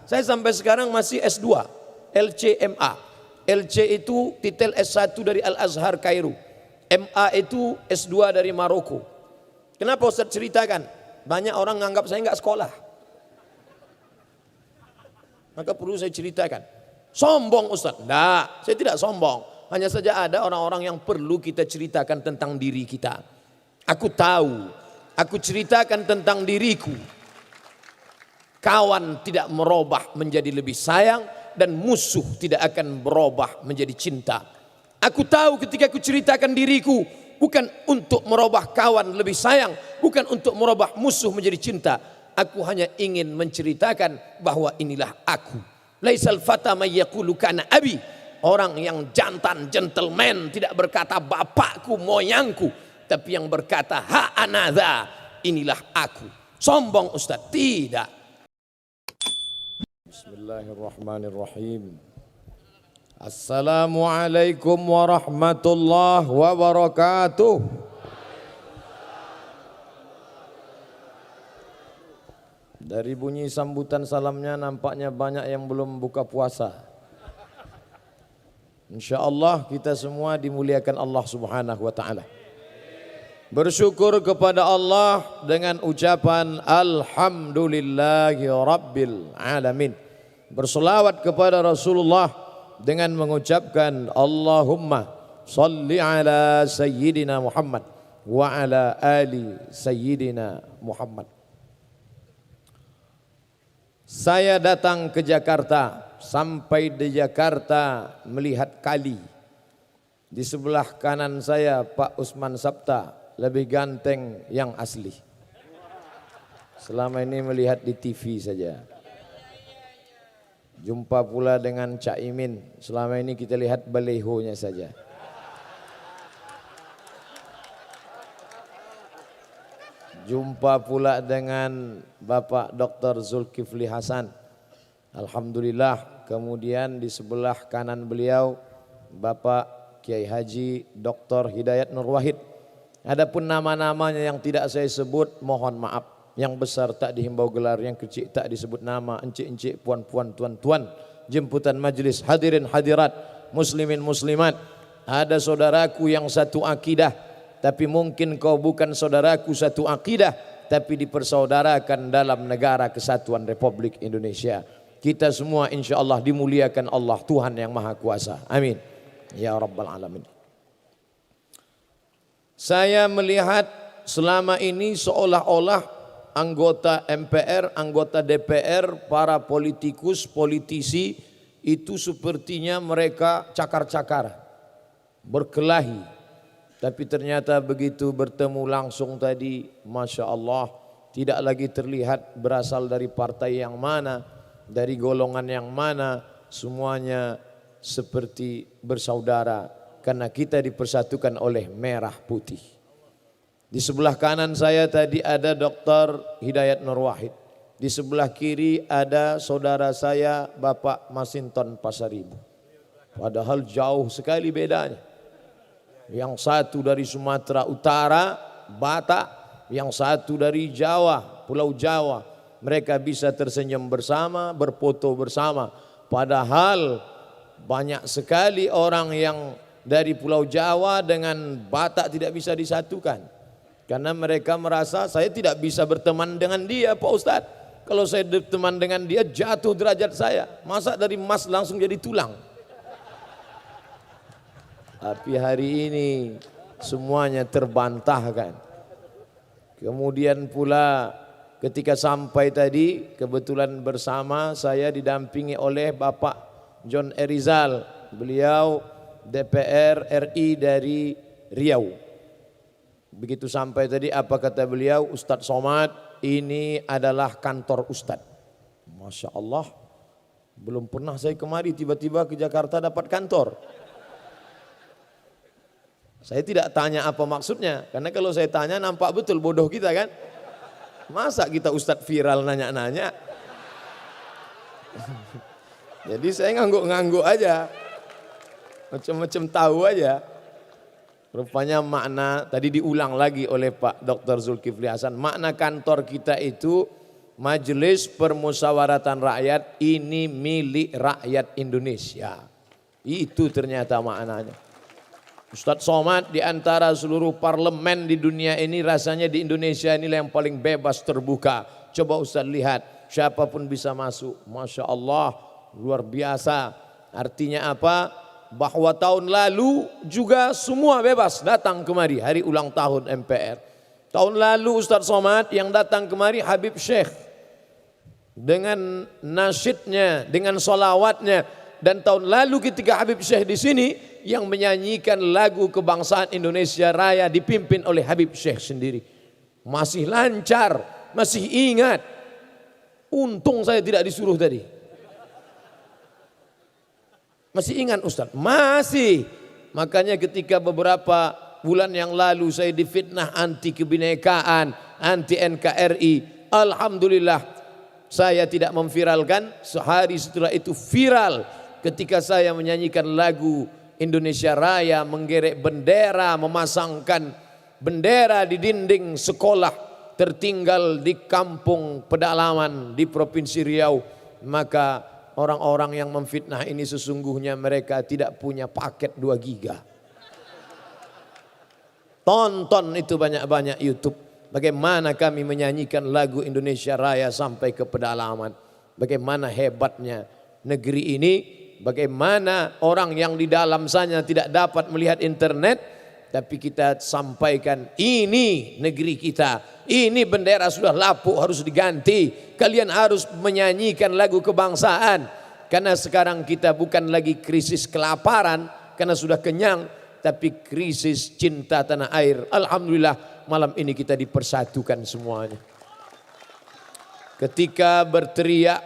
Saya sampai sekarang masih S2, LCMA. LC itu titel S1 dari Al-Azhar Kairo. MA itu S2 dari Maroko. Kenapa Ustaz ceritakan? Banyak orang menganggap saya enggak sekolah. Maka perlu saya ceritakan. Sombong Ustaz? Enggak, saya tidak sombong. Hanya saja ada orang-orang yang perlu kita ceritakan tentang diri kita. Aku tahu, aku ceritakan tentang diriku. Kawan tidak merubah menjadi lebih sayang dan musuh tidak akan berubah menjadi cinta. Aku tahu ketika aku ceritakan diriku bukan untuk merubah kawan lebih sayang, bukan untuk merubah musuh menjadi cinta. Aku hanya ingin menceritakan bahwa inilah aku. Laisal fata may yaqulu kana abi. Orang yang jantan, gentleman tidak berkata bapakku, moyangku, tapi yang berkata ha anadha, inilah aku. Sombong Ustaz? Tidak. Bismillahirrahmanirrahim. Assalamualaikum warahmatullahi wabarakatuh. Dari bunyi sambutan salamnya nampaknya banyak yang belum buka puasa. InsyaAllah kita semua dimuliakan Allah subhanahu wa ta'ala. Bersyukur kepada Allah dengan ucapan Alhamdulillahi Rabbil Alamin. Berselawat kepada Rasulullah dengan mengucapkan Allahumma salli ala Sayyidina Muhammad wa ala ali Sayyidina Muhammad. Saya datang ke Jakarta, sampai di Jakarta melihat kali. Di sebelah kanan saya Pak Usman Sabta, lebih ganteng yang asli. Selama ini melihat di TV saja. Jumpa pula dengan Cak Imin, selama ini kita lihat balehonya saja. Jumpa pula dengan Bapak Dr. Zulkifli Hasan. Alhamdulillah. Kemudian di sebelah kanan beliau Bapak Kiai Haji Dr. Hidayat Nur Wahid. Adapun nama-namanya yang tidak saya sebut mohon maaf. Yang besar tak dihimbau gelar, yang kecil tak disebut nama, encik-encik, puan-puan, tuan-tuan, jemputan majlis, hadirin hadirat, muslimin muslimat. Ada saudaraku yang satu akidah, tapi mungkin kau bukan saudaraku satu akidah, tapi dipersaudarakan dalam negara kesatuan Republik Indonesia. Kita semua insya Allah dimuliakan Allah Tuhan yang Maha Kuasa. Amin. Ya Rabbal Alamin. Saya melihat selama ini seolah-olah anggota MPR, anggota DPR, para politikus, politisi itu sepertinya mereka cakar-cakar, berkelahi. Tapi ternyata begitu bertemu langsung tadi, Masya Allah, tidak lagi terlihat berasal dari partai yang mana, dari golongan yang mana, semuanya seperti bersaudara karena kita dipersatukan oleh merah putih. Di sebelah kanan saya tadi ada Dr. Hidayat Nur Wahid. Di sebelah kiri ada saudara saya Bapak Masinton Pasaribu. Padahal jauh sekali bedanya. Yang satu dari Sumatera Utara, Batak, yang satu dari Jawa, Pulau Jawa. Mereka bisa tersenyum bersama, berfoto bersama. Padahal banyak sekali orang yang dari Pulau Jawa dengan Batak tidak bisa disatukan. Karena mereka merasa saya tidak bisa berteman dengan dia Pak Ustadz. Kalau saya berteman dengan dia jatuh derajat saya. Masa dari emas langsung jadi tulang. Tapi hari ini semuanya terbantahkan. Kemudian pula ketika sampai tadi kebetulan bersama saya didampingi oleh Bapak John Erizal. Beliau DPR RI dari Riau. Begitu sampai tadi apa kata beliau, Ustadz Somad ini adalah kantor Ustadz. Masya Allah, belum pernah saya kemari tiba-tiba ke Jakarta dapat kantor. Saya tidak tanya apa maksudnya, karena kalau saya tanya nampak betul bodoh kita kan. Masa kita Ustadz viral nanya-nanya. Jadi saya ngangguk-ngangguk aja, macam-macam tahu aja. Rupanya makna tadi diulang lagi oleh Pak Dr. Zulkifli Hasan. Makna kantor kita itu Majelis Permusyawaratan Rakyat ini milik rakyat Indonesia. Itu ternyata maknanya. Ustadz Somad di antara seluruh parlemen di dunia ini rasanya di Indonesia inilah yang paling bebas terbuka. Coba Ustadz lihat, siapapun bisa masuk. Masya Allah, luar biasa. Artinya apa? Bahwa tahun lalu juga semua bebas datang kemari hari ulang tahun MPR. Tahun lalu Ustadz Somad yang datang kemari Habib Syekh dengan nasyidnya, dengan solawatnya. Dan tahun lalu ketika Habib Syekh di sini yang menyanyikan lagu kebangsaan Indonesia Raya dipimpin oleh Habib Syekh sendiri. Masih lancar, masih ingat. Untung saya tidak disuruh tadi. Masih ingat Ustaz? Masih. Makanya ketika beberapa bulan yang lalu saya difitnah anti kebinekaan, anti NKRI. Alhamdulillah saya tidak memviralkan. Sehari setelah itu viral ketika saya menyanyikan lagu Indonesia Raya, menggerek bendera, memasangkan bendera di dinding sekolah tertinggal di kampung pedalaman di Provinsi Riau. Maka orang-orang yang memfitnah ini sesungguhnya mereka tidak punya paket 2 giga. Tonton itu banyak-banyak YouTube. Bagaimana kami menyanyikan lagu Indonesia Raya sampai ke pedalaman. Bagaimana hebatnya negeri ini. Bagaimana orang yang di dalam sana tidak dapat melihat internet. Tapi kita sampaikan ini negeri kita. Ini bendera sudah lapuk harus diganti. Kalian harus menyanyikan lagu kebangsaan. Karena sekarang kita bukan lagi krisis kelaparan. Karena sudah kenyang. Tapi krisis cinta tanah air. Alhamdulillah malam ini kita dipersatukan semuanya. Ketika berteriak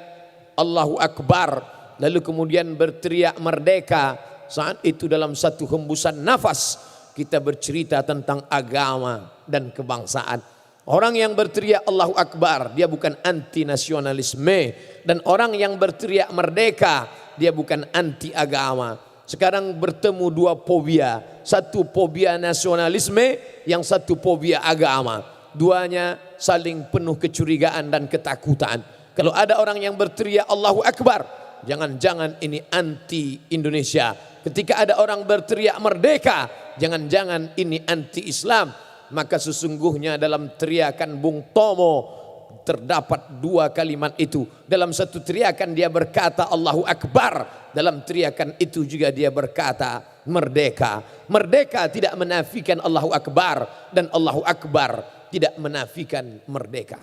Allahu Akbar. Lalu kemudian berteriak merdeka. Saat itu dalam satu hembusan nafas kita bercerita tentang agama dan kebangsaan. Orang yang berteriak Allahu Akbar dia bukan anti nasionalisme. Dan orang yang berteriak merdeka dia bukan anti agama. Sekarang bertemu 2 fobia. Satu fobia nasionalisme, yang satu fobia agama. Duanya saling penuh kecurigaan dan ketakutan. Kalau ada orang yang berteriak Allahu Akbar, jangan-jangan ini anti Indonesia. Ketika ada orang berteriak merdeka, jangan-jangan ini anti Islam. Maka sesungguhnya dalam teriakan Bung Tomo terdapat 2 kalimat itu. Dalam satu teriakan dia berkata Allahu Akbar. Dalam teriakan itu juga dia berkata merdeka. Merdeka tidak menafikan Allahu Akbar. Dan Allahu Akbar tidak menafikan merdeka.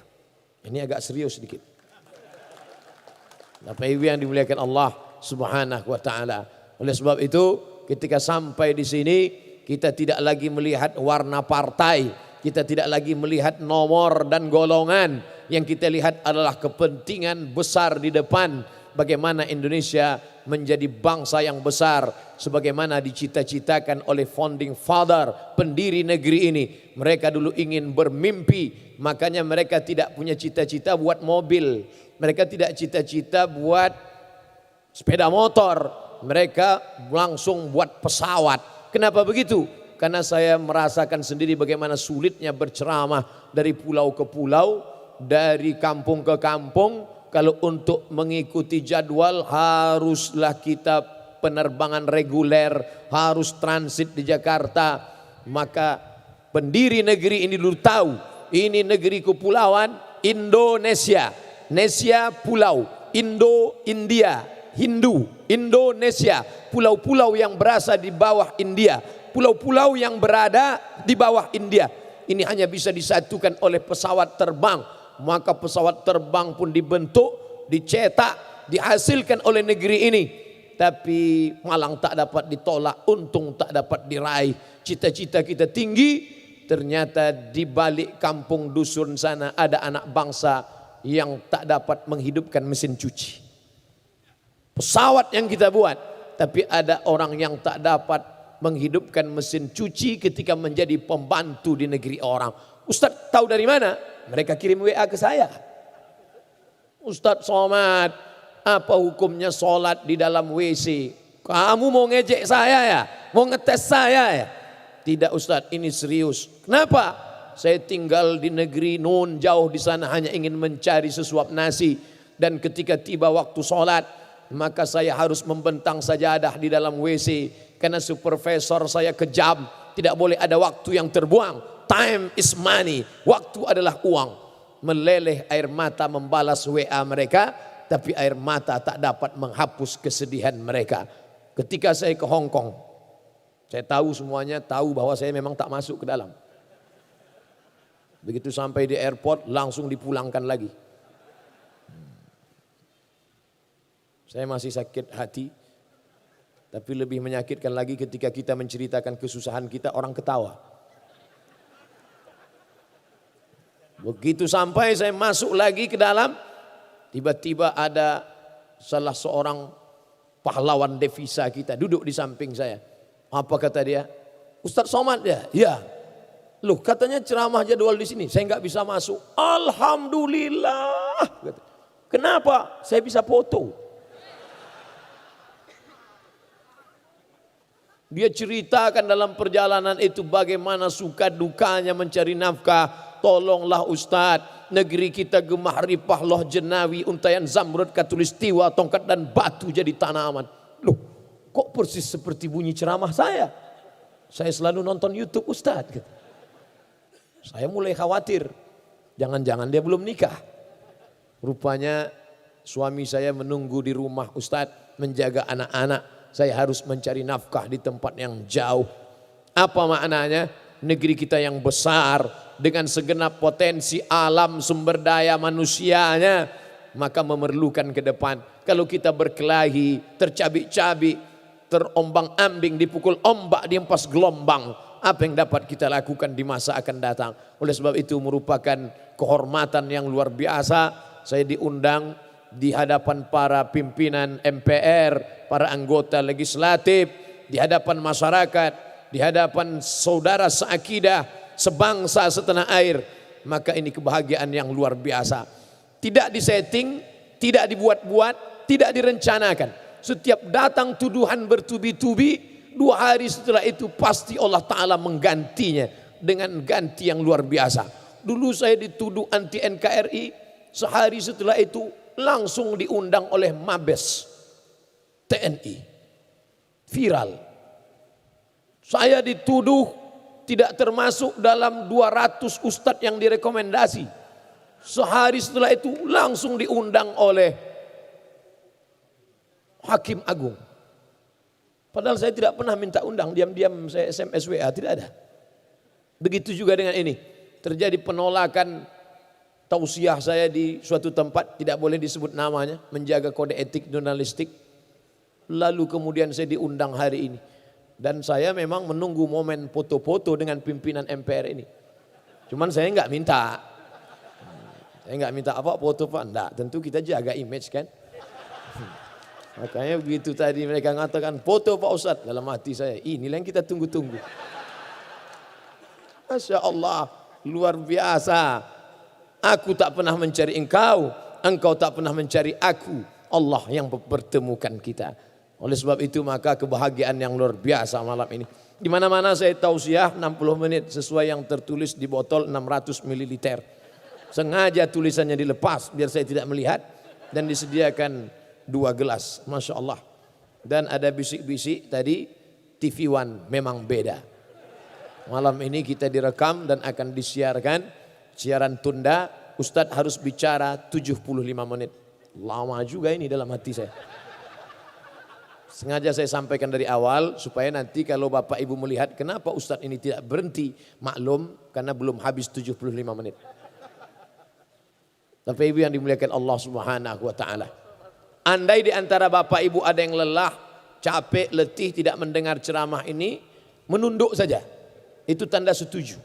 Ini agak serius sedikit. Bapak Ibu yang dimuliakan Allah Subhanahu wa taala. Oleh sebab itu, ketika sampai di sini kita tidak lagi melihat warna partai, kita tidak lagi melihat nomor dan golongan. Yang kita lihat adalah kepentingan besar di depan. Bagaimana Indonesia menjadi bangsa yang besar sebagaimana dicita-citakan oleh founding father, pendiri negeri ini. Mereka dulu ingin bermimpi, makanya mereka tidak punya cita-cita buat mobil. Mereka tidak cita-cita buat sepeda motor. Mereka langsung buat pesawat. Kenapa begitu? Karena saya merasakan sendiri bagaimana sulitnya berceramah dari pulau ke pulau, dari kampung ke kampung. Kalau untuk mengikuti jadwal haruslah kita penerbangan reguler, harus transit di Jakarta. Maka pendiri negeri ini dulu tahu, ini negeri kepulauan Indonesia. Nesia pulau, India, Hindu, Indonesia. Pulau-pulau yang berasa di bawah India. Pulau-pulau yang berada di bawah India. Ini hanya bisa disatukan oleh pesawat terbang. Maka pesawat terbang pun dibentuk, dicetak, dihasilkan oleh negeri ini. Tapi malang tak dapat ditolak, untung tak dapat diraih. Cita-cita kita tinggi, ternyata di balik kampung dusun sana ada anak bangsa yang tak dapat menghidupkan mesin cuci. Pesawat yang kita buat, tapi ada orang yang tak dapat menghidupkan mesin cuci ketika menjadi pembantu di negeri orang. Ustadz tahu dari mana? Mereka kirim WA ke saya. Ustadz Somad, apa hukumnya sholat di dalam WC? Kamu mau ngejek saya ya? Mau ngetes saya ya? Tidak Ustadz, ini serius. Kenapa? Saya tinggal di negeri nun jauh di sana hanya ingin mencari sesuap nasi. Dan ketika tiba waktu sholat, maka saya harus membentang sajadah di dalam WC. Karena supervisor saya kejam, tidak boleh ada waktu yang terbuang. Time is money, waktu adalah uang. Meleleh air mata membalas WA mereka, tapi air mata tak dapat menghapus kesedihan mereka. Ketika saya ke Hong Kong, saya tahu semuanya, tahu bahwa saya memang tak masuk ke dalam. Begitu sampai di airport langsung dipulangkan lagi. Saya masih sakit hati, tapi lebih menyakitkan lagi ketika kita menceritakan kesusahan kita, orang ketawa. Begitu sampai saya masuk lagi ke dalam, tiba-tiba ada salah seorang pahlawan devisa kita duduk di samping saya. Apa kata dia? Ustadz Somad ya? Ya. Loh, katanya ceramah jadwal di sini, saya nggak bisa masuk. Alhamdulillah. Kenapa? Saya bisa foto. Dia ceritakan dalam perjalanan itu bagaimana suka dukanya mencari nafkah. Tolonglah Ustadz, negeri kita gemah ripah loh jenawi, untayan zamrud, katulistiwa, tongkat dan batu jadi tanaman. Loh, kok persis seperti bunyi ceramah saya? Saya selalu nonton YouTube Ustadz. Saya mulai khawatir, jangan-jangan dia belum nikah. Rupanya suami saya menunggu di rumah Ustadz, menjaga anak-anak. Saya harus mencari nafkah di tempat yang jauh. Apa maknanya? Negeri kita yang besar dengan segenap potensi alam sumber daya manusianya, maka memerlukan ke depan. Kalau kita berkelahi, tercabik-cabik, terombang-ambing, dipukul ombak, dihempas gelombang, apa yang dapat kita lakukan di masa akan datang? Oleh sebab itu merupakan kehormatan yang luar biasa. Saya diundang di hadapan para pimpinan MPR, para anggota legislatif, di hadapan masyarakat, di hadapan saudara seakidah, sebangsa setanah air. Maka ini kebahagiaan yang luar biasa. Tidak disetting, tidak dibuat-buat, tidak direncanakan. Setiap datang tuduhan bertubi-tubi, 2 hari setelah itu pasti Allah Ta'ala menggantinya dengan ganti yang luar biasa. Dulu saya dituduh anti NKRI, sehari setelah itu langsung diundang oleh Mabes TNI. Viral. Saya dituduh tidak termasuk dalam 200 ustadz yang direkomendasi. Sehari setelah itu langsung diundang oleh Hakim Agung. Padahal saya tidak pernah minta undang, diam-diam saya SMS WA, tidak ada. Begitu juga dengan ini. Terjadi penolakan tausiah saya di suatu tempat, tidak boleh disebut namanya, menjaga kode etik jurnalistik. Lalu kemudian saya diundang hari ini. Dan saya memang menunggu momen foto-foto dengan pimpinan MPR ini. Cuman saya enggak minta. Saya enggak minta apa foto Pak, enggak. Tentu kita jaga image kan. Makanya begitu tadi mereka mengatakan foto Pak Ustadz, dalam hati saya, inilah yang kita tunggu-tunggu. Masya Allah, luar biasa. Aku tak pernah mencari engkau, engkau tak pernah mencari aku. Allah yang bertemukan kita. Oleh sebab itu maka kebahagiaan yang luar biasa malam ini. Di mana-mana saya tausiah 60 menit sesuai yang tertulis di botol 600 ml. Sengaja tulisannya dilepas biar saya tidak melihat dan disediakan 2 gelas. Masya Allah. Dan ada bisik-bisik tadi TV One memang beda. Malam ini kita direkam dan akan disiarkan siaran tunda. Ustadz harus bicara 75 menit. Lama juga ini dalam hati saya. Sengaja saya sampaikan dari awal supaya nanti kalau Bapak Ibu melihat kenapa Ustadz ini tidak berhenti, maklum karena belum habis 75 menit. Bapak Ibu yang dimuliakan Allah Subhanahu wa taala. Andai di antara Bapak Ibu ada yang lelah, capek, letih tidak mendengar ceramah ini, menunduk saja. Itu tanda setuju.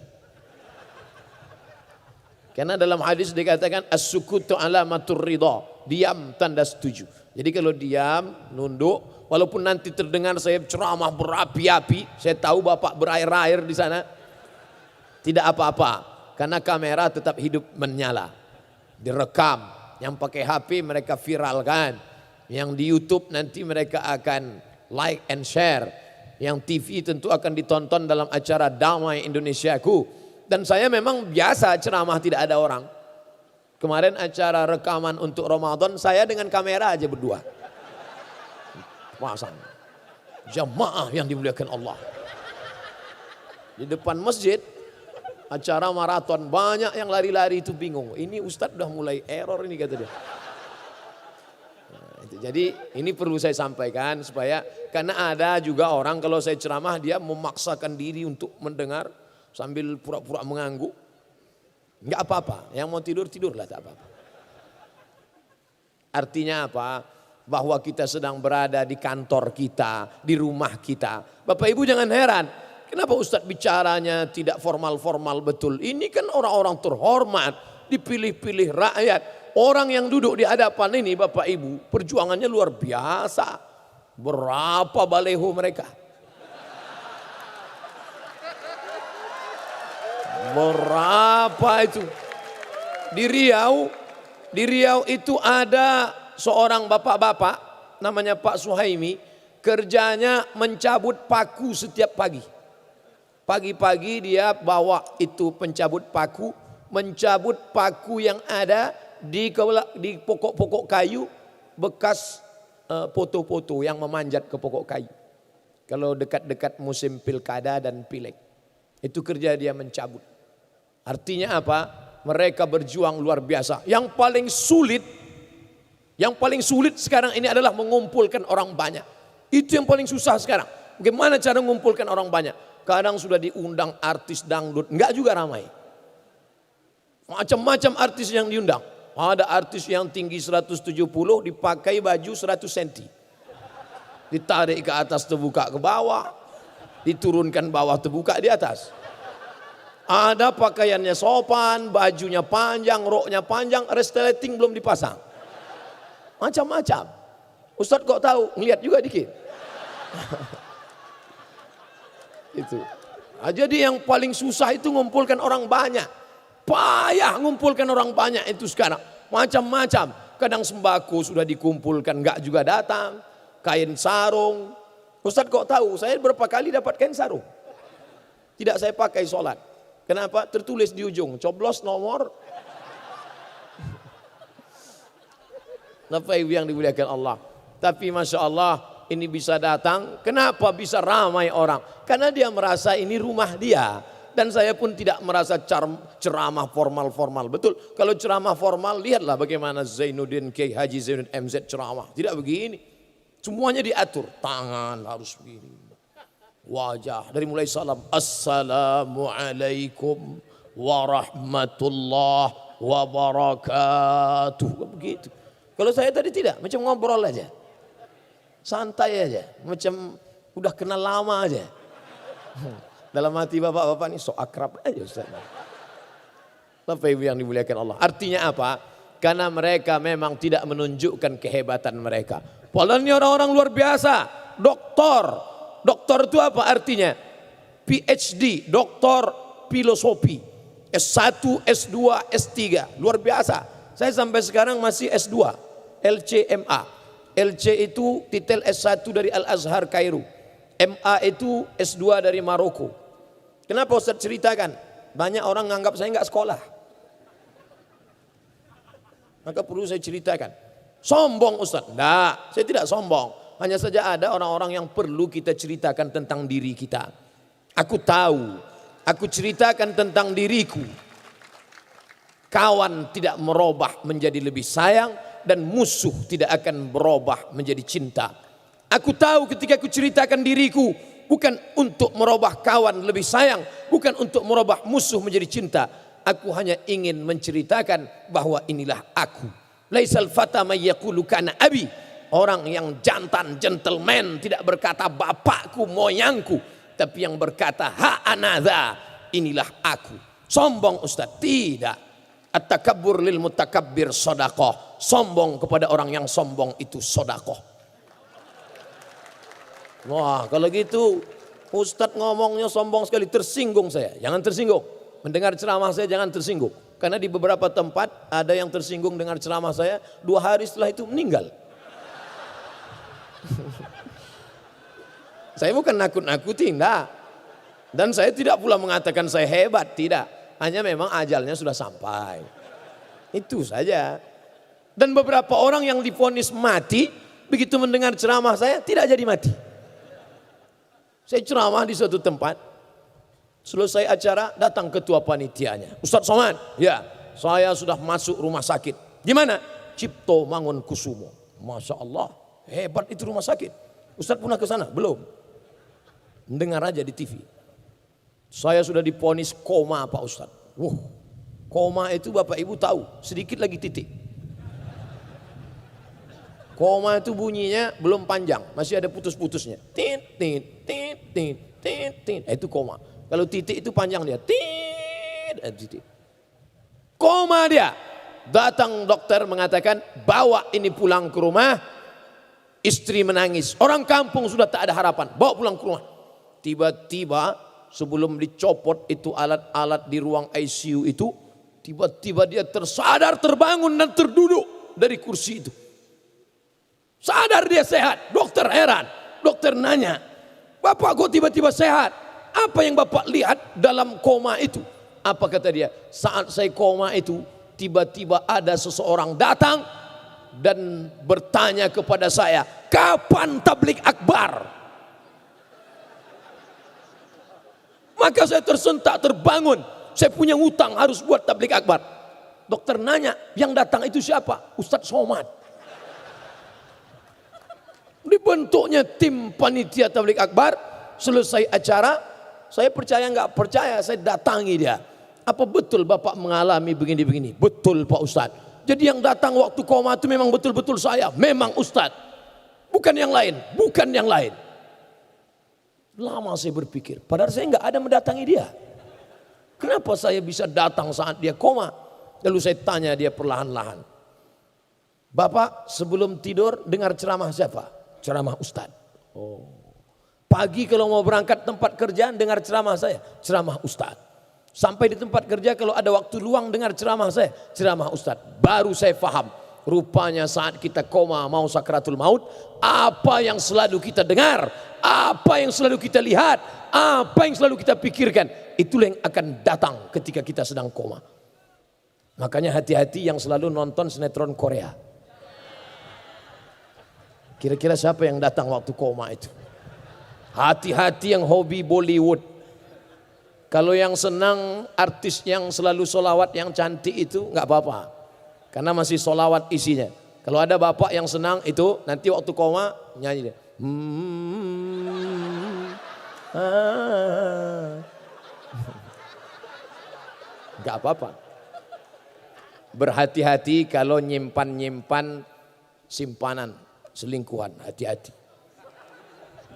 Karena dalam hadis dikatakan as-sukutu alamatur ridha, diam tanda setuju. Jadi kalau diam, nunduk, walaupun nanti terdengar saya ceramah berapi-api, saya tahu Bapak berair-air di sana, tidak apa-apa, karena kamera tetap hidup menyala, direkam, yang pakai HP mereka viralkan, yang di YouTube nanti mereka akan like and share, yang TV tentu akan ditonton dalam acara Damai Indonesiaku, Dan saya memang biasa ceramah tidak ada orang. Kemarin acara rekaman untuk Ramadan saya dengan kamera aja berdua. Pasang. Jamaah yang dimuliakan Allah. Di depan masjid acara maraton, banyak yang lari-lari itu bingung. Ini Ustadz udah mulai error ini kata dia. Nah, jadi ini perlu saya sampaikan supaya, karena ada juga orang kalau saya ceramah dia memaksakan diri untuk mendengar sambil pura-pura mengangguk. Enggak apa-apa, yang mau tidur tidurlah, tak apa-apa. Artinya apa? Bahwa kita sedang berada di kantor kita, di rumah kita. Bapak Ibu jangan heran, kenapa Ustadz bicaranya tidak formal-formal betul? Ini kan orang-orang terhormat, dipilih-pilih rakyat. Orang yang duduk di hadapan ini Bapak Ibu, perjuangannya luar biasa. Berapa baleho mereka? Berapa itu? Di Riau itu ada seorang bapak-bapak namanya Pak Suhaimi, kerjanya mencabut paku setiap pagi. Pagi-pagi dia bawa itu pencabut paku, mencabut paku yang ada di pokok-pokok kayu bekas foto-foto yang memanjat ke pokok kayu. Kalau dekat-dekat musim pilkada dan pileg, itu kerja dia mencabut. Artinya apa? Mereka berjuang luar biasa. Yang paling sulit sekarang ini adalah mengumpulkan orang banyak. Itu yang paling susah sekarang. Bagaimana cara mengumpulkan orang banyak? Kadang sudah diundang artis dangdut, enggak juga ramai. Macam-macam artis yang diundang. Ada artis yang tinggi 170 dipakai baju 100 cm. Ditarik ke atas terbuka ke bawah, diturunkan bawah terbuka di atas. Ada pakaiannya sopan, bajunya panjang, roknya panjang, resleting belum dipasang. Macam-macam. Ustadz kok tahu? Ngeliat juga dikit. Itu. Nah, jadi yang paling susah itu ngumpulkan orang banyak. Payah ngumpulkan orang banyak itu sekarang. Macam-macam. Kadang sembako sudah dikumpulkan, enggak juga datang. Kain sarung. Ustadz kok tahu? Saya berapa kali dapat kain sarung. Tidak saya pakai sholat. Kenapa? Tertulis di ujung, coblos nomor. Bapak Ibu yang dimuliakan Allah. Tapi Masya Allah ini bisa datang. Kenapa bisa ramai orang? Karena dia merasa ini rumah dia. Dan saya pun tidak merasa ceramah formal-formal. Betul, kalau ceramah formal lihatlah bagaimana Zainuddin Kiai Haji Zainuddin MZ ceramah. Tidak begini. Semuanya diatur. Tangan harus begini. Wajah dari mulai salam, assalamualaikum warahmatullahi wabarakatuh, begitu. Kalau saya tadi tidak, macam ngobrol aja, santai aja, macam udah kenal lama aja. Dalam hati bapak-bapak ini so akrab aja Ustaz. Bapak Ibu yang dimuliakan Allah. Artinya apa? Karena mereka memang tidak menunjukkan kehebatan mereka. Padahal ini orang-orang luar biasa, doktor. Doktor itu apa artinya? PhD, doktor filosofi. S1, S2, S3. Luar biasa. Saya sampai sekarang masih S2. LCMA. LC itu titel S1 dari Al-Azhar Kairo. MA itu S2 dari Maroko. Kenapa Ustaz ceritakan? Banyak orang menganggap saya enggak sekolah. Maka perlu saya ceritakan. Sombong Ustaz? Enggak, saya tidak sombong. Hanya saja ada orang-orang yang perlu kita ceritakan tentang diri kita. Aku tahu, aku ceritakan tentang diriku. Kawan tidak merubah menjadi lebih sayang dan musuh tidak akan berubah menjadi cinta. Aku tahu ketika aku ceritakan diriku bukan untuk merubah kawan lebih sayang, bukan untuk merubah musuh menjadi cinta. Aku hanya ingin menceritakan bahwa inilah aku. Laisal fata may yaqulu kana abi. Orang yang jantan, gentleman, tidak berkata bapakku, moyangku, tapi yang berkata ha anadha, inilah aku. Sombong Ustaz? Tidak. At-takabbur lil mutakabbir sedekah. Sombong kepada orang yang sombong itu sedekah. Wah, kalau gitu Ustaz ngomongnya sombong sekali, tersinggung saya. Jangan tersinggung. Mendengar ceramah saya jangan tersinggung. Karena di beberapa tempat ada yang tersinggung dengar ceramah saya, 2 hari setelah itu meninggal. Saya bukan nakut-nakuti, enggak. Dan saya tidak pula mengatakan saya hebat, tidak. hanya memang ajalnya sudah sampai. Itu saja. Dan beberapa orang yang divonis mati, begitu mendengar ceramah saya tidak jadi mati. Saya ceramah di suatu tempat, selesai acara datang ketua panitianya. Ustadz Somad, ya saya sudah masuk rumah sakit. Gimana? Cipto Mangunkusumo. Masya Allah, hebat itu rumah sakit. Ustadz pernah ke sana? Belum. Dengar aja di TV. Saya sudah divonis koma Pak Ustadz. Koma itu Bapak Ibu tahu, sedikit lagi titik. Koma itu bunyinya belum panjang, masih ada putus-putusnya. Tit, tit, tit, tit, tit, tit. Itu koma. Kalau titik itu panjang dia. Tit, titik. Koma dia. Datang dokter mengatakan, bawa ini pulang ke rumah. Istri menangis. Orang kampung sudah tak ada harapan. Bawa pulang ke rumah. Tiba-tiba sebelum dicopot itu alat-alat di ruang ICU itu, tiba-tiba dia tersadar, terbangun dan terduduk dari kursi itu. Sadar dia sehat. Dokter heran. Dokter nanya, Bapak kok tiba-tiba sehat? Apa yang Bapak lihat dalam koma itu? Apa kata dia? Saat saya koma itu, tiba-tiba ada seseorang datang dan bertanya kepada saya, kapan tablik akbar? Maka saya tersentak, terbangun. Saya punya utang harus buat tablik akbar. Dokter nanya, yang datang itu siapa? Ustadz Somad. Dibentuknya tim panitia tablik akbar. Selesai acara, saya percaya nggak percaya, saya datangi dia. Apa betul Bapak mengalami begini-begini? Betul Pak Ustadz. Jadi yang datang waktu koma itu memang betul-betul saya. Memang Ustadz. Bukan yang lain. Bukan yang lain. Lama saya berpikir. Padahal saya nggak ada mendatangi dia. Kenapa saya bisa datang saat dia koma? Lalu saya tanya dia perlahan-lahan. Bapak sebelum tidur dengar ceramah siapa? Ceramah Ustadz. Pagi kalau mau berangkat tempat kerjaan dengar ceramah saya. Ceramah Ustadz. Sampai di tempat kerja kalau ada waktu luang dengar ceramah saya. Ceramah Ustadz. Baru saya paham. Rupanya saat kita koma mau sakratul maut. Apa yang selalu kita dengar. Apa yang selalu kita lihat. Apa yang selalu kita pikirkan. Itulah yang akan datang ketika kita sedang koma. Makanya hati-hati yang selalu nonton sinetron Korea. Kira-kira siapa yang datang waktu koma itu? Hati-hati yang hobi Bollywood. Kalau yang senang artis yang selalu solawat yang cantik itu nggak apa-apa. Karena masih solawat isinya. Kalau ada bapak yang senang itu nanti waktu koma nyanyi dia. Gak apa-apa. Berhati-hati kalau nyimpan-nyimpan simpanan selingkuhan, hati-hati.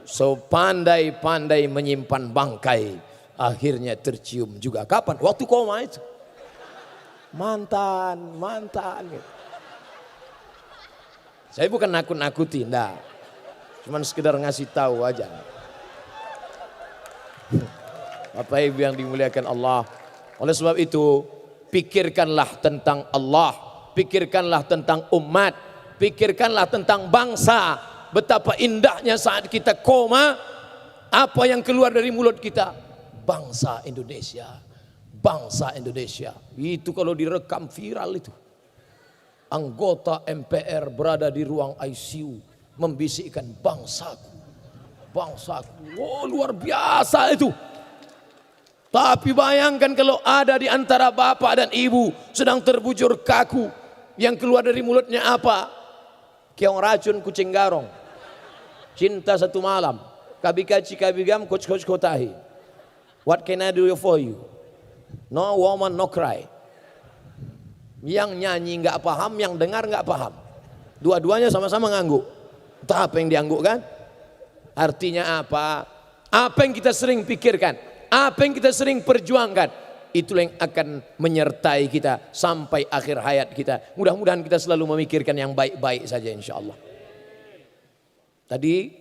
So pandai-pandai menyimpan bangkai, akhirnya tercium juga. Kapan? Waktu koma itu. Mantan. Gitu. Saya bukan nakut-nakuti, enggak. Cuman sekedar ngasih tahu aja. Bapak Ibu yang dimuliakan Allah. Oleh sebab itu, pikirkanlah tentang Allah, pikirkanlah tentang umat, pikirkanlah tentang bangsa. Betapa indahnya saat kita koma, apa yang keluar dari mulut kita? Bangsa Indonesia, bangsa Indonesia. Itu kalau direkam viral itu. Anggota MPR berada di ruang ICU membisikkan bangsaku, bangsaku. Oh, luar biasa itu. Tapi bayangkan kalau ada di antara bapak dan ibu sedang terbujur kaku, yang keluar dari mulutnya apa? Keong racun kucing garong. Cinta satu malam. Kabikaci kabigam coach kotahi. What can I do for you? No woman no cry. Yang nyanyi nggak paham, yang dengar nggak paham. Dua-duanya sama-sama ngangguk. Entah apa yang dianggukkan. Artinya apa? Apa yang kita sering pikirkan, apa yang kita sering perjuangkan, itulah yang akan menyertai kita sampai akhir hayat kita. Mudah-mudahan kita selalu memikirkan yang baik-baik saja insya Allah. Tadi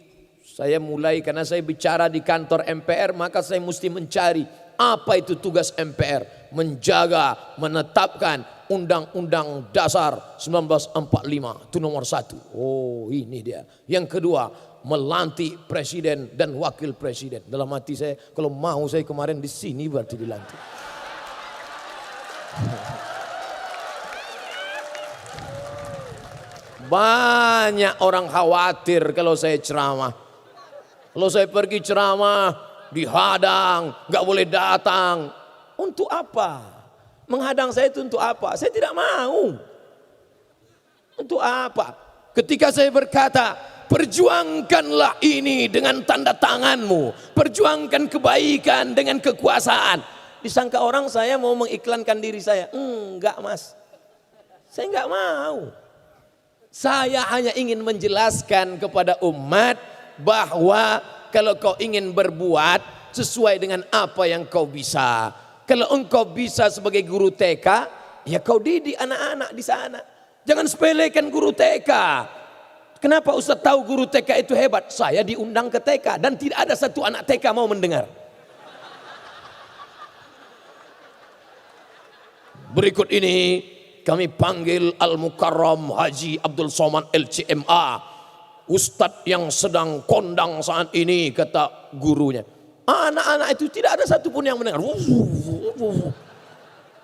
saya mulai karena saya bicara di kantor MPR, maka saya mesti mencari apa itu tugas MPR. Menjaga, menetapkan Undang-Undang Dasar 1945 itu nomor 1. Oh ini dia. Yang kedua, melantik presiden dan wakil presiden. Dalam hati saya, kalau mau saya kemarin di sini berarti dilantik. Banyak orang khawatir kalau saya ceramah. Kalau saya pergi ceramah, dihadang, gak boleh datang. Untuk apa? Menghadang saya itu untuk apa? Saya tidak mau. Untuk apa? Ketika saya berkata, perjuangkanlah ini dengan tanda tanganmu. Perjuangkan kebaikan dengan kekuasaan. Disangka orang saya mau mengiklankan diri saya. Enggak mas. Saya enggak mau. Saya hanya ingin menjelaskan kepada umat bahwa kalau kau ingin berbuat sesuai dengan apa yang kau bisa. Kalau engkau bisa sebagai guru TK, ya kau didik anak-anak di sana. Jangan sepelekan guru TK. Kenapa Ustaz tahu guru TK itu hebat? Saya diundang ke TK dan tidak ada satu anak TK mau mendengar. Berikut ini kami panggil Al-Mukarram Haji Abdul Somad LCMA. Ustadz yang sedang kondang saat ini, kata gurunya. Anak-anak itu tidak ada satupun yang mendengar.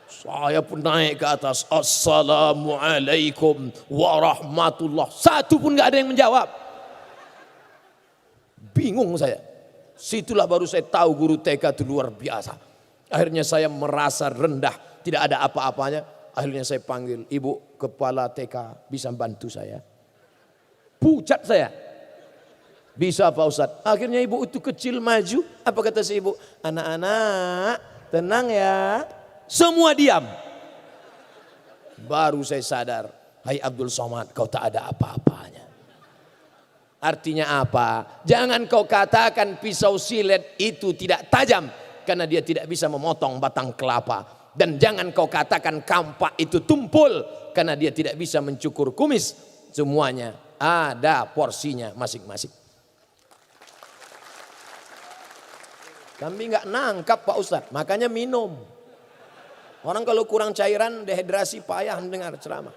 Saya pun naik ke atas. Assalamualaikum warahmatullah. Satu pun gak ada yang menjawab. Bingung saya. Situlah baru saya tahu guru TK itu luar biasa. Akhirnya saya merasa rendah. Tidak ada apa-apanya. Akhirnya saya panggil, ibu kepala TK bisa bantu saya? Pucat saya. Bisa Pak Ustadz. Akhirnya ibu itu kecil maju. Apa kata si ibu? Anak-anak tenang ya. Semua diam. Baru saya sadar. Hai Abdul Somad, kau tak ada apa-apanya. Artinya apa? Jangan kau katakan pisau silet itu tidak tajam. Karena dia tidak bisa memotong batang kelapa. Dan jangan kau katakan kampak itu tumpul. Karena dia tidak bisa mencukur kumis. Semuanya ada porsinya masing-masing. Kami nggak nangkap Pak Ustadz, makanya minum. Orang kalau kurang cairan, dehidrasi payah mendengar ceramah.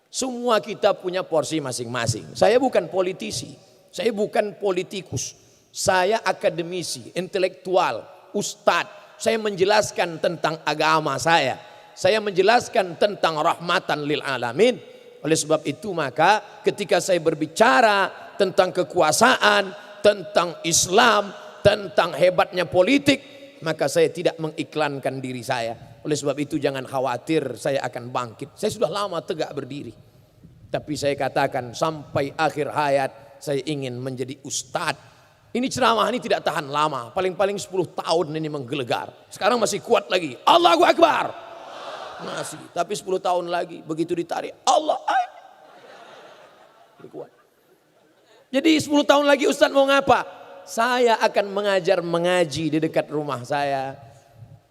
Semua kita punya porsi masing-masing. Saya bukan politisi, saya bukan politikus. Saya akademisi, intelektual, ustadz. Saya menjelaskan tentang agama saya. Saya menjelaskan tentang rahmatan lil alamin. Oleh sebab itu maka ketika saya berbicara tentang kekuasaan, tentang Islam, tentang hebatnya politik, maka saya tidak mengiklankan diri saya. Oleh sebab itu jangan khawatir saya akan bangkit. Saya sudah lama tegak berdiri. Tapi saya katakan sampai akhir hayat saya ingin menjadi ustadz. Ini ceramah ini tidak tahan lama. Paling-paling 10 tahun ini menggelegar. Sekarang masih kuat lagi. Allahu Akbar. Masih. Tapi 10 tahun lagi begitu ditarik. Allah. Kuat. Jadi 10 tahun lagi Ustadz mau ngapa? Saya akan mengaji di dekat rumah saya.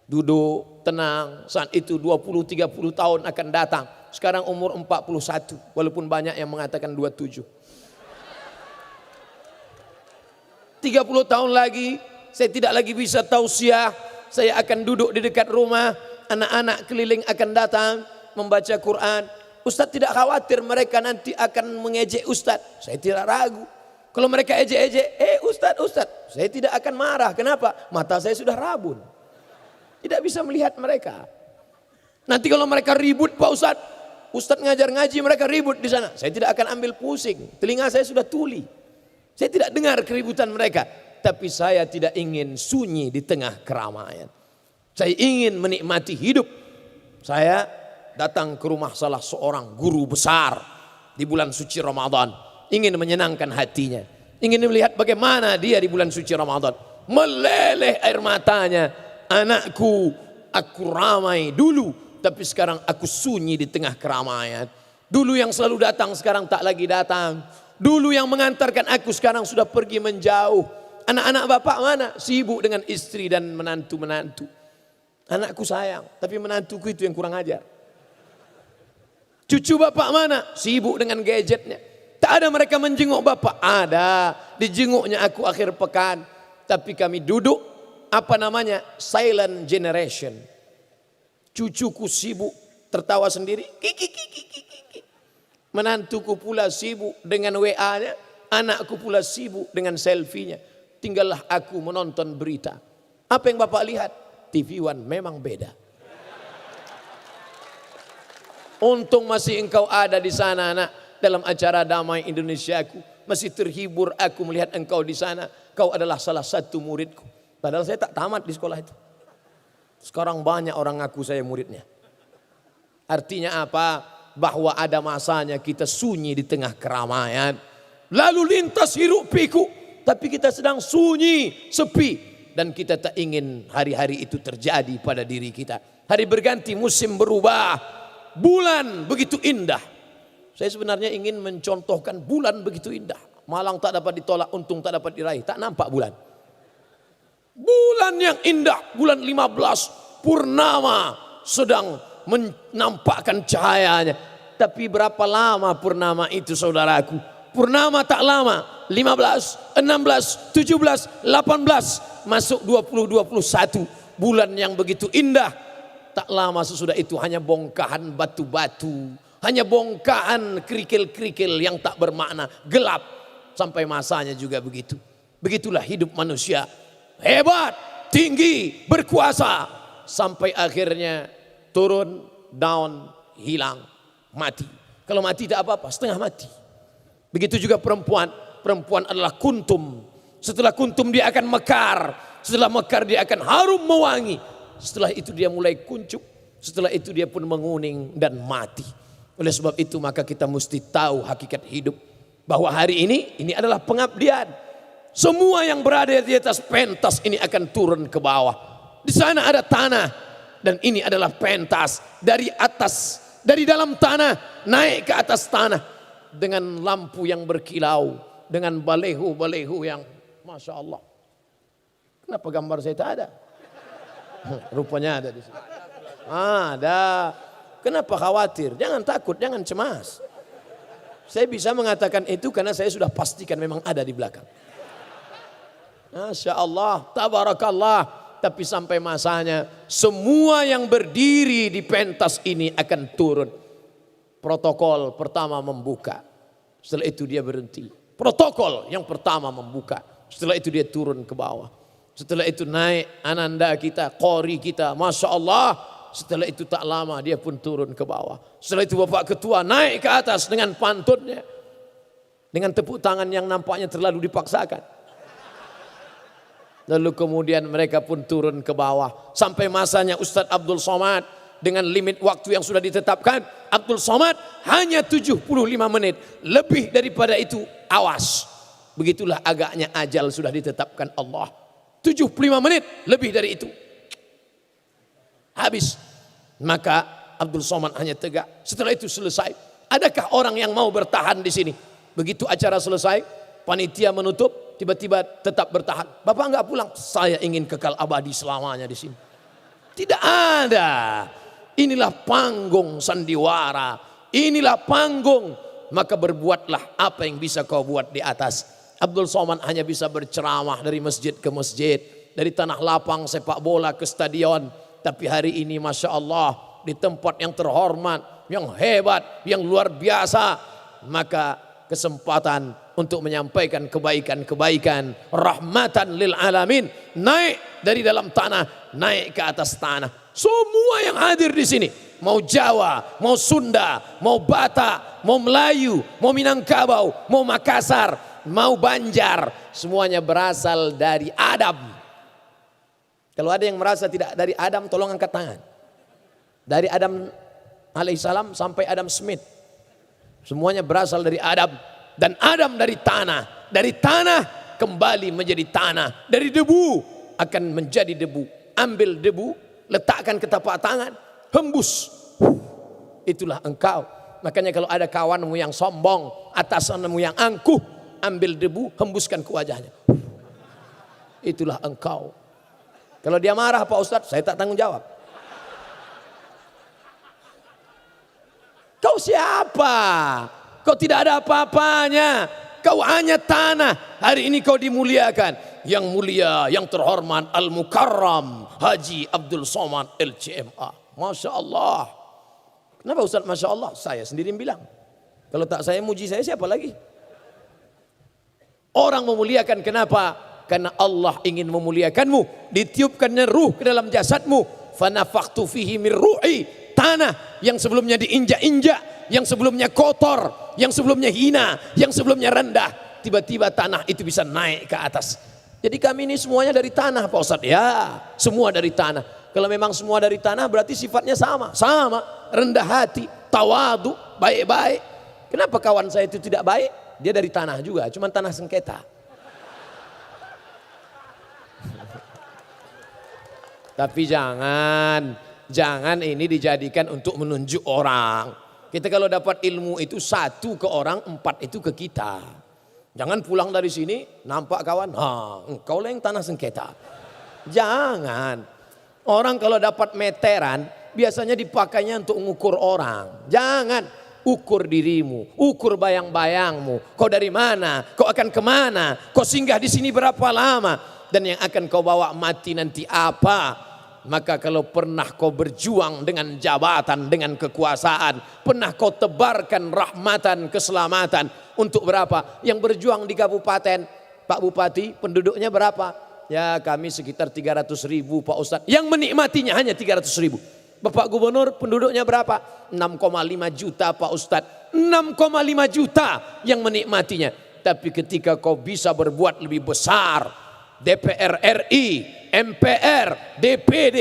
Duduk, tenang. Saat itu 20-30 tahun akan datang. Sekarang umur 41. Walaupun banyak yang mengatakan 27. 30 tahun lagi saya tidak lagi bisa tausiah. Saya akan duduk di dekat rumah. Anak-anak keliling akan datang membaca Quran. Ustadz tidak khawatir mereka nanti akan mengejek Ustadz. Saya tidak ragu. Kalau mereka ejek-ejek, Ustadz, saya tidak akan marah. Kenapa? Mata saya sudah rabun. Tidak bisa melihat mereka. Nanti kalau mereka ribut Pak Ustadz, Ustadz ngajar ngaji mereka ribut di sana. Saya tidak akan ambil pusing. Telinga saya sudah tuli. Saya tidak dengar keributan mereka. Tapi saya tidak ingin sunyi di tengah keramaian. Saya ingin menikmati hidup. Saya datang ke rumah salah seorang guru besar di bulan suci Ramadan. Ingin menyenangkan hatinya. Ingin melihat bagaimana dia di bulan suci Ramadan. Meleleh air matanya. Anakku, aku ramai dulu. Tapi sekarang aku sunyi di tengah keramaian. Dulu yang selalu datang sekarang tak lagi datang. Dulu yang mengantarkan aku sekarang sudah pergi menjauh. Anak-anak bapak mana? Sibuk dengan istri dan menantu-menantu. Anakku sayang, tapi menantuku itu yang kurang ajar. Cucu bapak mana? Sibuk dengan gadgetnya. Tak ada mereka menjenguk bapak. Ada, dijenguknya aku akhir pekan. Tapi kami duduk, silent generation. Cucuku sibuk tertawa sendiri. Menantuku pula sibuk dengan WA-nya. Anakku pula sibuk dengan selfie-nya. Tinggallah aku menonton berita. Apa yang bapak lihat? TV One memang beda. Untung masih engkau ada di sana nak, dalam acara Damai Indonesiaku. Masih terhibur aku melihat engkau di sana. Kau adalah salah satu muridku. Padahal saya tak tamat di sekolah itu. Sekarang banyak orang ngaku saya muridnya. Artinya apa? Bahwa ada masanya kita sunyi di tengah keramaian. Lalu lintas hiruk pikuk. Tapi kita sedang sunyi, sepi. Dan kita tak ingin hari-hari itu terjadi pada diri kita. Hari berganti, musim berubah. Bulan begitu indah. Saya sebenarnya ingin mencontohkan bulan begitu indah. Malang tak dapat ditolak, untung tak dapat diraih. Tak nampak bulan. Bulan yang indah, bulan 15, purnama sedang menampakkan cahayanya. Tapi berapa lama purnama itu saudaraku? Purnama tak lama, 15, 16, 17, 18, masuk 2021. Bulan yang begitu indah. Tak lama sesudah itu hanya bongkahan batu-batu. Hanya bongkahan kerikil-kerikil yang tak bermakna, gelap. Sampai masanya juga begitu. Begitulah hidup manusia. Hebat, tinggi, berkuasa. Sampai akhirnya turun, down, hilang, mati. Kalau mati tak apa-apa, setengah mati. Begitu juga perempuan. Perempuan adalah kuntum. Setelah kuntum dia akan mekar. Setelah mekar dia akan harum mewangi. Setelah itu dia mulai kuncup. Setelah itu dia pun menguning dan mati. Oleh sebab itu maka kita mesti tahu hakikat hidup. Bahwa hari ini adalah pengabdian. Semua yang berada di atas pentas ini akan turun ke bawah. Di sana ada tanah. Dan ini adalah pentas dari atas, dari dalam tanah naik ke atas tanah dengan lampu yang berkilau, dengan balehu-balehu yang Masya Allah. Kenapa gambar saya tak ada? Rupanya ada di sini. Ada. Kenapa khawatir? Jangan takut, jangan cemas. Saya bisa mengatakan itu karena saya sudah pastikan memang ada di belakang. Masya Allah, tabarakallah. Tapi sampai masanya semua yang berdiri di pentas ini akan turun. Protokol pertama membuka. Setelah itu dia berhenti. Protokol yang pertama membuka. Setelah itu dia turun ke bawah. Setelah itu naik ananda kita, qori kita. Masya Allah. Setelah itu tak lama dia pun turun ke bawah. Setelah itu Bapak Ketua naik ke atas dengan pantunnya. Dengan tepuk tangan yang nampaknya terlalu dipaksakan. Lalu kemudian mereka pun turun ke bawah. Sampai masanya Ustadz Abdul Somad. Dengan limit waktu yang sudah ditetapkan. Abdul Somad hanya 75 menit. Lebih daripada itu awas. Begitulah agaknya ajal sudah ditetapkan Allah. 75 menit lebih dari itu. Habis. Maka Abdul Somad hanya tegak. Setelah itu selesai. Adakah orang yang mau bertahan di sini? Begitu acara selesai. Panitia menutup. Tiba-tiba tetap bertahan. Bapak enggak pulang. Saya ingin kekal abadi selamanya di sini. Tidak ada. Inilah panggung sandiwara. Inilah panggung. Maka berbuatlah apa yang bisa kau buat di atas. Abdul Somad hanya bisa berceramah dari masjid ke masjid. Dari tanah lapang sepak bola ke stadion. Tapi hari ini Masya Allah. Di tempat yang terhormat. Yang hebat. Yang luar biasa. Maka kesempatan untuk menyampaikan kebaikan-kebaikan rahmatan lil alamin naik dari dalam tanah naik ke atas tanah. Semua yang hadir di sini mau Jawa, mau Sunda, mau Batak, mau Melayu, mau Minangkabau, mau Makassar, mau Banjar, semuanya berasal dari Adam. Kalau ada yang merasa tidak dari Adam tolong angkat tangan. Dari Adam alaihissalam sampai Adam Smith semuanya berasal dari Adam. Dan Adam dari tanah. Dari tanah kembali menjadi tanah. Dari debu akan menjadi debu. Ambil debu, letakkan ke tapak tangan, hembus. Itulah engkau. Makanya kalau ada kawanmu yang sombong, atasanmu yang angkuh, ambil debu, hembuskan ke wajahnya. Itulah engkau. Kalau dia marah Pak Ustadz, saya tak tanggung jawab. Kau siapa? Kau tidak ada apa-apanya. Kau hanya tanah. Hari ini kau dimuliakan. Yang mulia, yang terhormat, Al-Mukarram Haji Abdul Somad LCMA. Masya Allah. Kenapa Ustaz Masya Allah? Saya sendiri yang bilang. Kalau tak saya muji saya siapa lagi? Orang memuliakan kenapa? Karena Allah ingin memuliakanmu. Ditiupkannya ruh ke dalam jasadmu. Fanafakhtu fihi min ruhi. Tanah yang sebelumnya diinjak-injak, yang sebelumnya kotor, yang sebelumnya hina, yang sebelumnya rendah, tiba-tiba tanah itu bisa naik ke atas. Jadi kami ini semuanya dari tanah Pak Ustadz. Ya, semua dari tanah. Kalau memang semua dari tanah berarti sifatnya sama. Sama, rendah hati, tawadu, baik-baik. Kenapa kawan saya itu tidak baik? Dia dari tanah juga, cuma tanah sengketa. Tapi jangan ini dijadikan untuk menunjuk orang. Kita kalau dapat ilmu itu 1 ke orang, 4 itu ke kita. Jangan pulang dari sini nampak kawan, engkau lah yang tanah sengketa. Jangan. Orang kalau dapat meteran biasanya dipakainya untuk mengukur orang. Jangan, ukur dirimu, ukur bayang-bayangmu. Kau dari mana? Kau akan kemana? Kau singgah di sini berapa lama? Dan yang akan kau bawa mati nanti apa? Maka kalau pernah kau berjuang dengan jabatan, dengan kekuasaan, pernah kau tebarkan rahmatan, keselamatan untuk berapa? Yang berjuang di kabupaten, Pak Bupati, penduduknya berapa? Ya kami sekitar 300.000 Pak Ustadz. Yang menikmatinya hanya 300.000. Bapak Gubernur penduduknya berapa? 6,5 juta Pak Ustadz. 6,5 juta yang menikmatinya. Tapi ketika kau bisa berbuat lebih besar, DPR RI, MPR, DPD,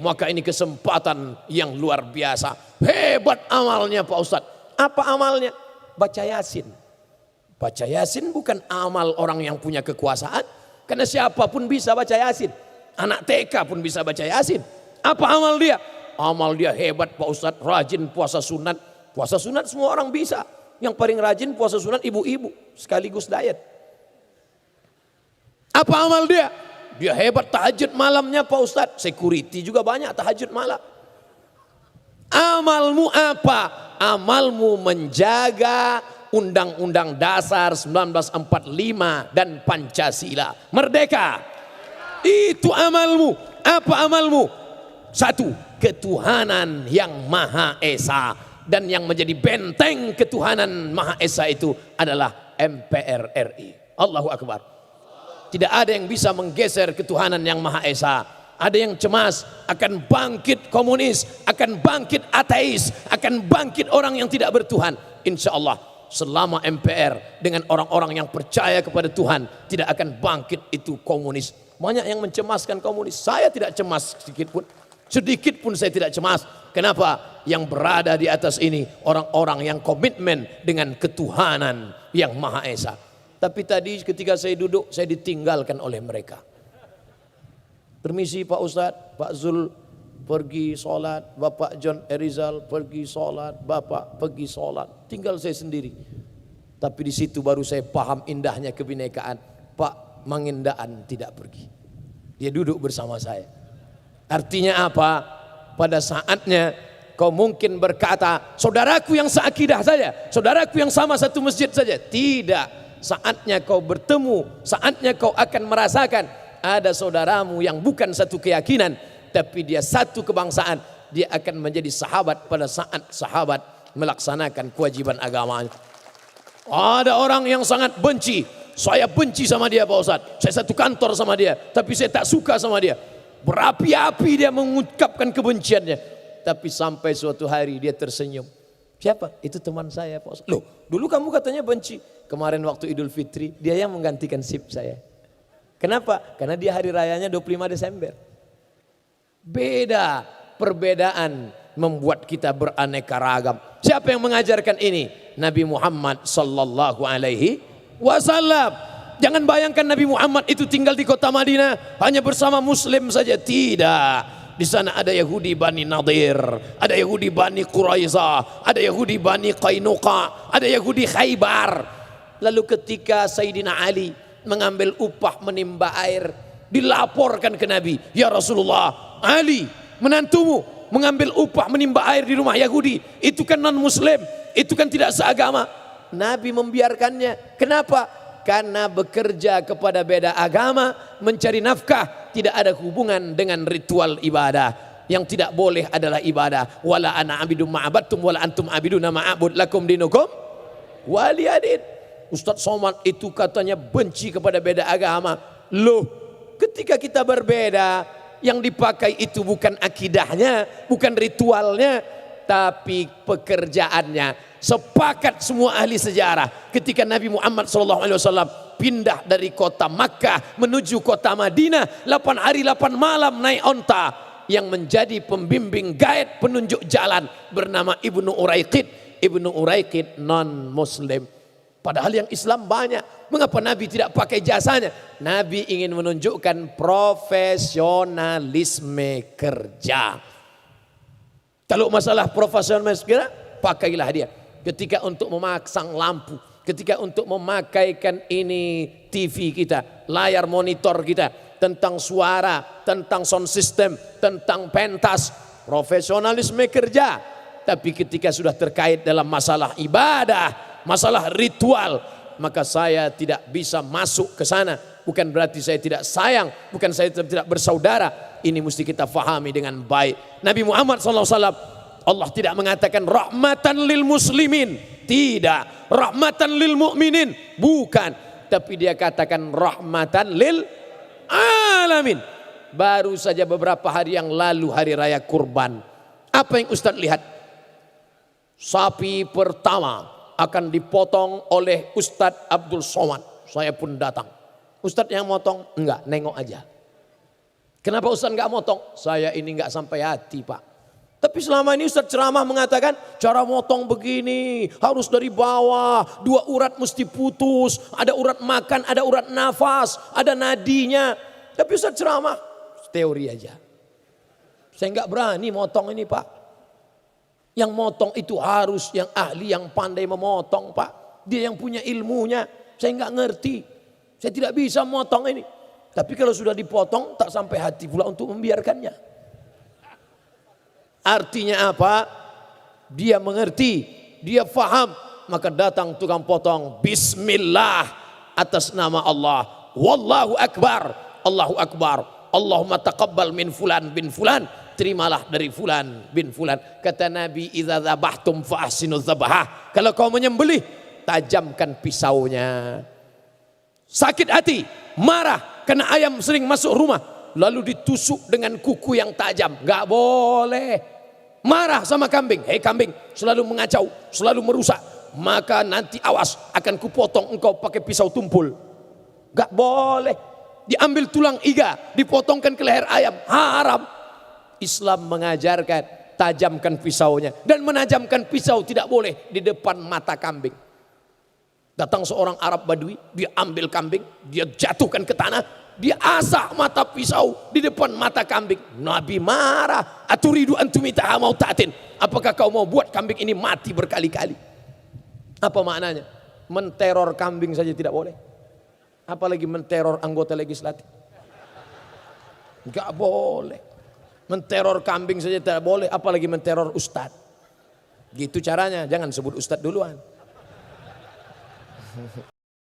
maka ini kesempatan yang luar biasa. Hebat amalnya Pak Ustadz. Apa amalnya? Baca Yasin. Baca Yasin bukan amal orang yang punya kekuasaan. Karena siapapun bisa baca Yasin. Anak TK pun bisa baca Yasin. Apa amal dia? Amal dia hebat Pak Ustadz. Rajin puasa sunat. Puasa sunat semua orang bisa. Yang paling rajin puasa sunat ibu-ibu. Sekaligus diet. Apa amal dia? Dia hebat tahajud malamnya Pak Ustadz. Security juga banyak tahajud malam. Amalmu apa? Amalmu menjaga Undang-Undang Dasar 1945 dan Pancasila. Merdeka. Itu amalmu. Apa amalmu? 1. Ketuhanan yang Maha Esa. Dan yang menjadi benteng ketuhanan Maha Esa itu adalah MPR RI. Allahu Akbar. Tidak ada yang bisa menggeser ketuhanan yang Maha Esa. Ada yang cemas akan bangkit komunis, akan bangkit ateis, akan bangkit orang yang tidak bertuhan. Insya Allah selama MPR dengan orang-orang yang percaya kepada Tuhan tidak akan bangkit itu komunis. Banyak yang mencemaskan komunis. Saya tidak cemas sedikit pun saya tidak cemas. Kenapa? Yang berada di atas ini orang-orang yang komitmen dengan ketuhanan yang Maha Esa. Tapi tadi ketika saya duduk, saya ditinggalkan oleh mereka. Permisi Pak Ustadz, Pak Zul pergi sholat, Bapak John Erizal pergi sholat, Bapak pergi sholat. Tinggal saya sendiri. Tapi di situ baru saya paham indahnya kebinekaan. Pak Mangindaan tidak pergi. Dia duduk bersama saya. Artinya apa? Pada saatnya kau mungkin berkata, saudaraku yang seakidah saja, saudaraku yang sama satu masjid saja. Tidak. Saatnya kau bertemu, saatnya kau akan merasakan ada saudaramu yang bukan satu keyakinan, tapi dia satu kebangsaan. Dia akan menjadi sahabat pada saat sahabat melaksanakan kewajiban agamanya. Ada orang yang sangat benci. Saya benci sama dia Pak Ustadz. Saya satu kantor sama dia, tapi saya tak suka sama dia. Berapi-api dia mengungkapkan kebenciannya. Tapi sampai suatu hari dia tersenyum. Siapa? Itu teman saya Pak Ustadz. Loh, dulu kamu katanya benci. Kemarin waktu Idul Fitri, dia yang menggantikan sip saya. Kenapa? Karena dia hari rayanya 25 Desember. Beda, perbedaan membuat kita beraneka ragam. Siapa yang mengajarkan ini? Nabi Muhammad sallallahu alaihi wasallam. Jangan bayangkan Nabi Muhammad itu tinggal di kota Madinah hanya bersama muslim saja. Tidak. Di sana ada Yahudi Bani Nadir, ada Yahudi Bani Quraizah, ada Yahudi Bani Qainuqa, ada Yahudi Khaybar. Lalu ketika Sayyidina Ali mengambil upah menimba air, dilaporkan ke Nabi, ya Rasulullah, Ali menantumu mengambil upah menimba air di rumah Yahudi, itu kan non muslim, itu kan tidak seagama. Nabi membiarkannya. Kenapa? Karena bekerja kepada beda agama, mencari nafkah, tidak ada hubungan dengan ritual ibadah. Yang tidak boleh adalah ibadah. Wala ana abidum ma'abadtum wala antum abiduna ma'abud lakum dinukum waliyadin. Ustadz Somad itu katanya benci kepada beda agama. Loh, ketika kita berbeda, yang dipakai itu bukan akidahnya, bukan ritualnya, tapi pekerjaannya. Sepakat semua ahli sejarah ketika Nabi Muhammad SAW pindah dari kota Makkah menuju kota Madinah, 8 hari 8 malam naik onta, yang menjadi pembimbing guide penunjuk jalan bernama Ibnu Uraiqid. Ibnu Uraiqid non muslim, padahal yang Islam banyak. Mengapa Nabi tidak pakai jasanya? Nabi ingin menunjukkan profesionalisme kerja. Kalau masalah profesionalisme kerja, pakailah dia. Ketika untuk memasang lampu, ketika untuk memakaikan ini TV kita, layar monitor kita, tentang suara, tentang sound system, tentang pentas, profesionalisme kerja. Tapi ketika sudah terkait dalam masalah ibadah, masalah ritual, maka saya tidak bisa masuk ke sana. Bukan berarti saya tidak sayang, bukan saya tidak bersaudara. Ini mesti kita fahami dengan baik. Nabi Muhammad SAW, Allah tidak mengatakan rahmatan lil muslimin, tidak. Rahmatan lil mu'minin, bukan. Tapi dia katakan rahmatan lil alamin. Baru saja beberapa hari yang lalu hari raya kurban, apa yang Ustadz lihat? Sapi pertama akan dipotong oleh Ustadz Abdul Somad. Saya pun datang. Ustadz yang motong? Enggak, nengok aja. Kenapa Ustadz enggak motong? Saya ini enggak sampai hati, Pak. Tapi selama ini Ustadz ceramah mengatakan cara motong begini, harus dari bawah, 2 urat mesti putus, ada urat makan, ada urat nafas, ada nadinya. Tapi Ustadz ceramah teori aja. Saya enggak berani motong ini, Pak. Yang motong itu harus yang ahli, yang pandai memotong, Pak. Dia yang punya ilmunya. Saya enggak ngerti. Saya tidak bisa motong ini. Tapi kalau sudah dipotong, tak sampai hati pula untuk membiarkannya. Artinya apa? Dia mengerti, dia faham. Maka datang tukang potong, bismillah, atas nama Allah. Wallahu akbar, Allahu akbar. Allahumma taqabbal min fulan bin fulan. Terimalah dari fulan bin fulan. Kata Nabi, idza dzabhtum fa ahsinu dzabhah. Kalau kau menyembelih, tajamkan pisaunya. Sakit hati, marah karena ayam sering masuk rumah, lalu ditusuk dengan kuku yang tajam, enggak boleh. Marah sama kambing, hei kambing, selalu mengacau, selalu merusak, maka nanti awas akan kupotong engkau pakai pisau tumpul. Enggak boleh. Diambil tulang iga, dipotongkan ke leher ayam, haram. Islam mengajarkan tajamkan pisaunya, dan menajamkan pisau tidak boleh di depan mata kambing. Datang seorang Arab Badui, dia ambil kambing, dia jatuhkan ke tanah, dia asah mata pisau di depan mata kambing. Nabi marah, aturidu antumita mau ta'atin, apakah kau mau buat kambing ini mati berkali-kali? Apa maknanya? Menteror kambing saja tidak boleh, apalagi menteror anggota legislatif. Enggak boleh. Menteror kambing saja tidak boleh, apalagi menteror ustadz. Gitu caranya, jangan sebut ustadz duluan.